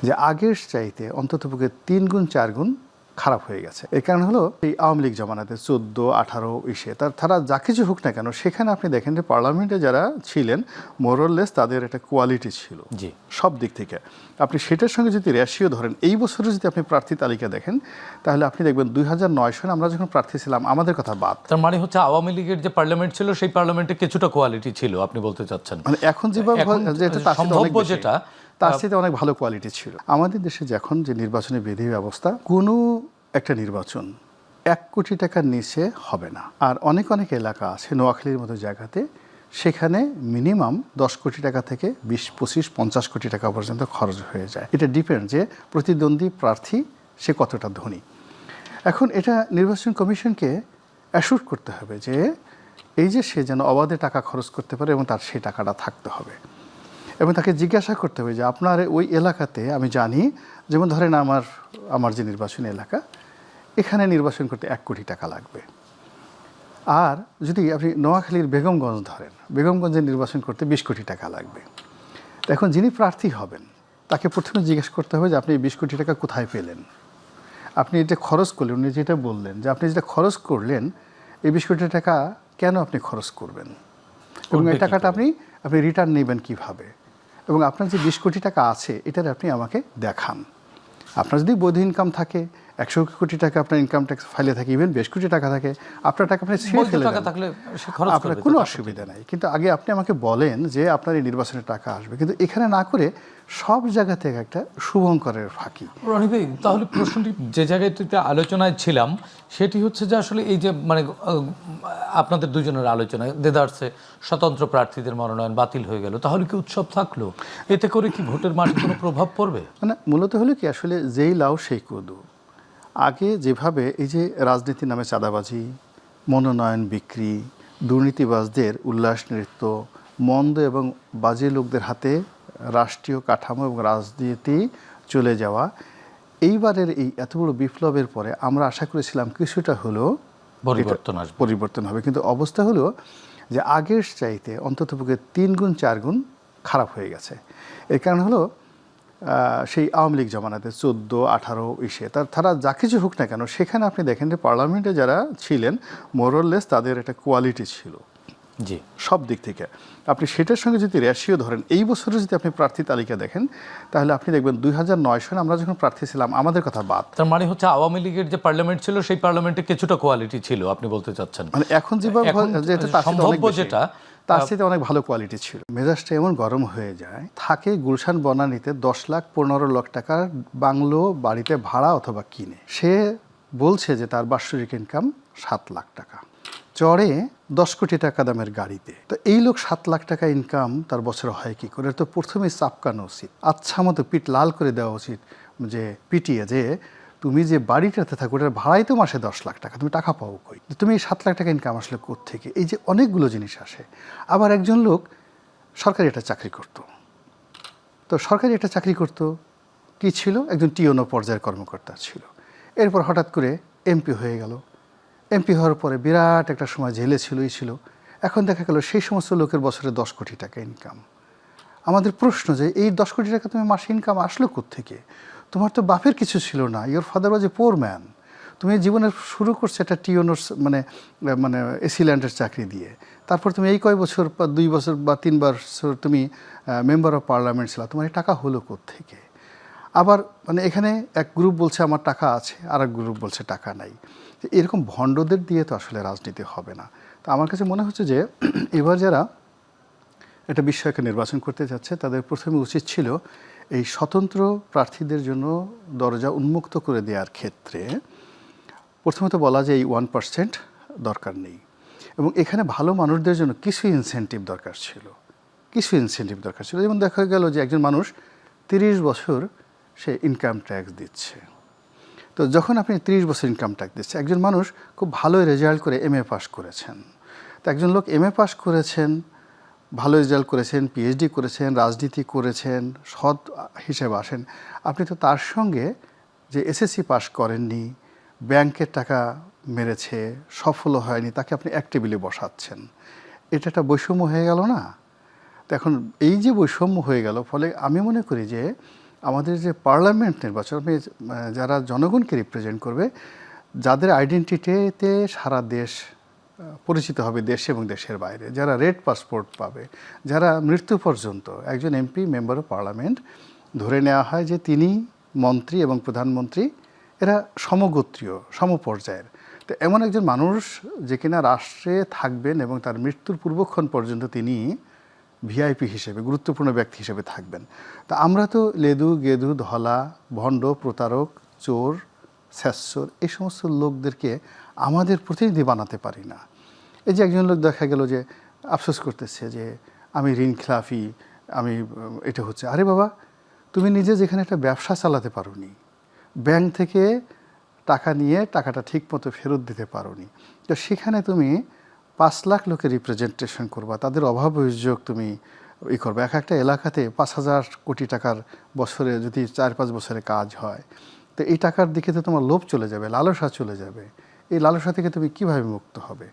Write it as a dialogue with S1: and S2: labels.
S1: যে আগের চাইতে অন্ততপক্ষে 3 গুণ 4 গুণ খারাপ হয়ে গেছে। এই কারণ হলো এই আওয়ামী লীগ জমানাতে 14, 18 ইসে তারা যা কিছু হোক না কেন, সেখানে আপনি দেখেন যে পার্লামেন্টে যারা ছিলেন মোরলেস তাদের একটা কোয়ালিটি ছিল সব দিক থেকে। আপনি সেটার সঙ্গে যদি রেশিও ধরেন, এই বছরে যদি আপনি প্রার্থী তালিকা দেখেন, তাহলে আপনি দেখবেন 2009 সালে আমরা যখন প্রার্থী ছিলাম, আমাদের কথা বাদ,
S2: তার মানে হচ্ছে আওয়ামী লীগের যে পার্লামেন্ট ছিল সেই পার্লামেন্টে কিছুটা কোয়ালিটি ছিল আপনি বলতে চাচ্ছেন।
S1: মানে এখন যেভাবে
S2: সম্ভাব্য যেটা
S1: তার সাথে অনেক ভালো কোয়ালিটি ছিল। আমাদের দেশে যখন যে নির্বাচনী বিধি ব্যবস্থা, কোনো একটা নির্বাচন 1 কোটি টাকার নিচে হবে না। আর অনেক অনেক এলাকা আছে নোয়াখালীর মতো জায়গাতে, সেখানে মিনিমাম 10 কোটি টাকা থেকে 20, 25, 50 কোটি টাকা পর্যন্ত খরচ হয়ে যায়। এটা ডিপেন্ড যে প্রতিদ্বন্দ্বী প্রার্থী সে কতটা ধনী। এখন এটা নির্বাচন কমিশনকে অ্যাসুর করতে হবে যে এই যে সে যেন অবাধে টাকা খরচ করতে পারে এবং তার সেই টাকাটা থাকতে হবে। এবং তাকে জিজ্ঞাসা করতে হবে যে আপনার ওই এলাকাতে, আমি জানি যেমন ধরেন আমার যে নির্বাচনী এলাকা, এখানে নির্বাচন করতে 1 কোটি টাকা লাগবে। আর যদি আপনি নোয়াখালীর বেগমগঞ্জ ধরেন, বেগমগঞ্জে নির্বাচন করতে 20 কোটি টাকা লাগবে। এখন যিনি প্রার্থী হবেন তাকে প্রথমে জিজ্ঞেস করতে হবে যে আপনি 20 কোটি টাকা কোথায় পেলেন, আপনি এটা খরচ করলেন, উনি যেটা বললেন যে আপনি যেটা খরচ করলেন, এই 20 কোটি টাকা কেন আপনি খরচ করবেন, এবং এই টাকাটা আপনি রিটার্ন নেবেন কিভাবে, এবং আপনার যে 20 কোটি টাকা আছে এটার আপনি আমাকে দেখান। আপনার যদি বৈধ ইনকাম থাকে, 100 কোটি টাকা আপনার ইনকাম ট্যাক্স ফাইলে থাকে, ইভেন 20 কোটি টাকা থাকে, আপনার টাকা আপনি ছেড়ে ফেলে দেন, আপনার কোনো অসুবিধা নাই। কিন্তু আগে আপনি আমাকে বলেন যে আপনার এই নির্বাচনের টাকা আসবে, কিন্তু এখানে না করে সব জায়গা থেকে একটা শুভঙ্করের ফাঁকি।
S2: রনি ভাই, তাহলে প্রশ্নটি যে জায়গাটিতে আলোচনায় ছিলাম সেটি হচ্ছে যে আসলে এই যে মানে আপনাদের দুজনের আলোচনায় দেদারসে স্বতন্ত্র প্রার্থীদের মনোনয়ন বাতিল হয়ে গেল, তাহলে কি উৎসব থাকলো? এতে করে কি ভোটের মাঠে কোনো প্রভাব পড়বে?
S1: মানে মূলত হলো কি, আসলে যেই লাউ সেই কদু। আগে যেভাবে এই যে রাজনীতির নামে চাঁদাবাজি, মনোনয়ন বিক্রি, দুর্নীতিবাজদের উল্লাস নৃত্য, মন্দ এবং বাজে লোকদের হাতে রাষ্ট্রীয় কাঠামো এবং রাজনীতি চলে যাওয়া, এইবারের এই এত বড় বিপ্লবের পরে আমরা আশা করেছিলাম কিছুটা হলেও পরিবর্তন হবে, কিন্তু অবস্থা হলো যে আগের চাইতে অন্ততপক্ষে 3 গুণ 4 গুণ খারাপ হয়ে গেছে। এর কারণ হলো সেই আওয়ামী লীগ জমানাতে 14, 18 ইসে তারা যা কিছু হোক না কেন, সেখানে আপনি দেখেন যে পার্লামেন্টে যারা ছিলেন মোরলেস তাদের একটা কোয়ালিটি ছিল সব দিক থেকে। আপনি সেটার সঙ্গে যদি রেশিও ধরেন, এই বছরে যদি আপনি প্রার্থী তালিকা দেখেন, তাহলে আপনি দেখবেন 2009 সালে আমরা যখন প্রার্থী ছিলাম, আমাদের কথা বাদ,
S2: তার মানে হচ্ছে আওয়ামী লীগের যে পার্লামেন্ট ছিল সেই পার্লামেন্টে কিছুটা কোয়ালিটি ছিল আপনি বলতে চাচ্ছেন।
S1: মানে এখন যেভাবে
S2: সম্ভাব্য যেটা
S1: তার সাথে অনেক ভালো কোয়ালিটি ছিল। মেজাজটা এমন গরম হয়ে যায়, থাকে গুলশান বনানীতে 10 লাখ 15 লাখ টাকার বাংলো বাড়িতে ভাড়া অথবা কিনে, সে বলছে যে তার বাৎসরিক ইনকাম 7 লাখ টাকা, চড়ে 10 কোটি টাকা দামের গাড়িতে। তো এই লোক 7 লাখ টাকা ইনকাম তার বছরে হয় কি করে? তো প্রথমেই চাপকানো উচিত, আচ্ছা মতো পিঠ লাল করে দেওয়া উচিত, যে পিটিয়ে যে তুমি যে বাড়িটাতে থাকো ওটার ভাড়াই তো মাসে 10 লাখ টাকা, তুমি টাকা পাও কই? তুমি এই 7 লাখ টাকা ইনকাম আসলে কোত্থেকে? এই যে অনেকগুলো জিনিস আসে। আবার একজন লোক সরকারি একটা চাকরি করত, তো সরকারি একটা চাকরি করত কি ছিল, একজন টিওনো পর্যায়ের কর্মকর্তা ছিল। এরপর হঠাৎ করে এমপি হয়ে গেল। এমপি হওয়ার পরে বিরাট একটা সময় জেলে ছিল। এখন দেখা গেল সেই সমস্ত লোকের বছরে 10 কোটি টাকা ইনকাম। আমাদের প্রশ্ন যে এই 10 কোটি টাকা তুমি মাসে ইনকাম আসলো কোত্থেকে? তোমার তো বাপের কিছু ছিল না, your father was A poor man. তুমি জীবনের শুরু করছো একটা টিওনোর মানে এসিল্যান্ডের চাকরি দিয়ে, তারপর তুমি এই কয় বছর 2 বছর বা 3 বছর তুমি মেম্বার অফ পার্লামেন্ট ছিল, তোমার এই টাকা হলো কোত্থেকে? আবার মানে এখানে এক গ্রুপ বলছে আমার টাকা আছে, আর এক গ্রুপ বলছে টাকা নাই। এরকম ভণ্ডদের দিয়ে তো আসলে রাজনীতি হবে না। তো আমার কাছে মনে হচ্ছে যে এবার যারা একটা বিষয়কে নির্বাচন করতে যাচ্ছে, তাদের প্রথমে উচিত ছিল এই স্বতন্ত্র প্রার্থীদের জন্য দরজা উন্মুক্ত করে দেওয়ার ক্ষেত্রে প্রথমত বলা যে এই 1% দরকার নেই, এবং এখানে ভালো মানুষদের জন্য কিছু ইনসেন্টিভ দরকার ছিল। যেমন দেখা গেল যে একজন মানুষ 30 বছর সে ইনকাম ট্যাক্স দিচ্ছে। তো যখন আপনি 30 বছর ইনকাম ট্যাক্স দিচ্ছে, একজন মানুষ খুব ভালো রেজাল্ট করে MA পাস করেছেন, তো একজন লোক MA পাস করেছেন, ভালো রেজাল্ট করেছেন, PhD করেছেন, রাজনীতি করেছেন, সৎ হিসেবে আসেন, আপনি তো তার সঙ্গে যে SSC পাস করেননি, ব্যাংকের টাকা মেরেছে, সফল হয়নি, তাকে আপনি এক টেবিলে বসাচ্ছেন। এটা একটা বৈষম্য হয়ে গেল না? তো এখন এই যে বৈষম্য হয়ে গেল, ফলে আমি মনে করি যে আমাদের যে পার্লামেন্ট নির্বাচন যারা জনগণকে রিপ্রেজেন্ট করবে, যাদের আইডেন্টিটিতে সারা দেশ পরিচিত হবে, দেশ এবং দেশের বাইরে, যারা রেড পাসপোর্ট পাবে, যারা মৃত্যু পর্যন্ত একজন এমপি মেম্বার অফ পার্লামেন্ট ধরে নেওয়া হয় যে তিনি মন্ত্রী এবং প্রধানমন্ত্রী এরা সমগোত্রীয় সমপর্যায়ের। তো এমন একজন মানুষ যে কিনা রাষ্ট্রে থাকবেন এবং তার মৃত্যুর পূর্বক্ষণ পর্যন্ত তিনি ভিআইপি হিসেবে, গুরুত্বপূর্ণ ব্যক্তি হিসেবে থাকবেন। তা আমরা তো লেদু গেদু ধলা ভণ্ড প্রতারক চোর স্যাসর এই সমস্ত লোকদেরকে আমাদের প্রতিনিধি বানাতে পারি না। এই যে একজন লোক দেখা গেল যে আফসোস করতেছে যে আমি ঋণ খেলাফি, আমি এটা হচ্ছে, আরে বাবা তুমি নিজে যেখানে একটা ব্যবসা চালাতে পারোনি, ব্যাংক থেকে টাকা নিয়ে টাকাটা ঠিক মতো ফেরত দিতে পারোনি, তো সেখানে তুমি 5 লাখ লোকের রিপ্রেজেন্টেশন করবা, তাদের অভাব অভিযোগ তুমি করবে। একটা এলাকাতে 5,000 কোটি টাকার বছরে যদি 4-5 বছরে কাজ হয়, তো এই টাকার দিকে তো তোমার লোভ চলে যাবে, লালসা চলে যাবে। এই লালসা থেকে তুমি কিভাবে মুক্ত হবে?